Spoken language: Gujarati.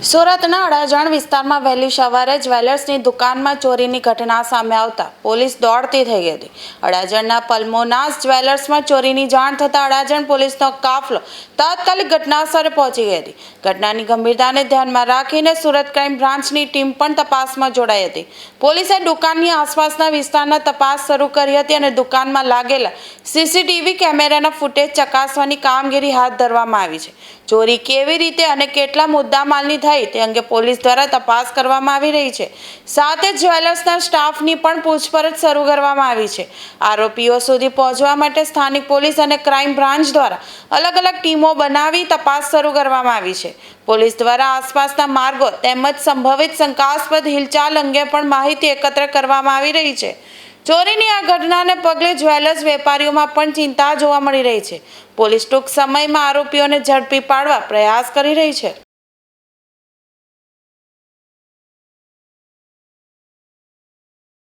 સુરતના અડાજણ વિસ્તારમાં વહેલી સવારે જ્વેલર્સની દુકાનમાં ચોરીની ઘટના સામે આવતા પોલીસ દોડતી થઈ ગઈ હતી। અડાજણના પલ્મોનાસ જ્વેલર્સમાં ચોરીની જાણ થતાં અડાજણ પોલીસનો કાફલો તાત્કાલિક ઘટનાસ્થળે પહોંચી ગઈ હતી। ઘટનાની ગંભીરતાને ધ્યાનમાં રાખીને સુરત ક્રાઇમ બ્રાન્ચની ટીમ પણ તપાસમાં જોડાઈ હતી। પોલીસે દુકાનની આસપાસના વિસ્તારમાં તપાસ શરૂ કરી હતી અને દુકાનમાં લાગેલા સીસીટીવી કેમેરાના ફૂટેજ ચકાસવાની કામગીરી હાથ ધરવામાં આવી છે। ચોરી કેવી રીતે અને કેટલા મુદ્દામાલની થઈ તે અંગે પોલીસ દ્વારા તપાસ કરવામાં આવી રહી છે। સાથે જ્વેલર્સના સ્ટાફની પણ પૂછપરછ શરૂ કરવામાં આવી છે। આરોપીઓ સુધી પહોંચવા માટે સ્થાનિક પોલીસ અને ક્રાઇમ બ્રાન્ચ દ્વારા અલગ અલગ ટીમો બનાવી તપાસ શરૂ કરવામાં આવી છે। પોલીસ દ્વારા આસપાસના માર્ગો તેમજ સંભવિત શંકાસ્પદ હિલચાલ અંગે પણ માહિતી એકત્ર કરવામાં આવી રહી છે। ચોરીની આ ઘટનાને પગલે જ્વેલર્સ વેપારીઓમાં પણ ચિંતા જોવા મળી રહી છે। પોલીસ ટૂંક સમયમાં આરોપીઓને ઝડપી પાડવા પ્રયાસ કરી રહી છે।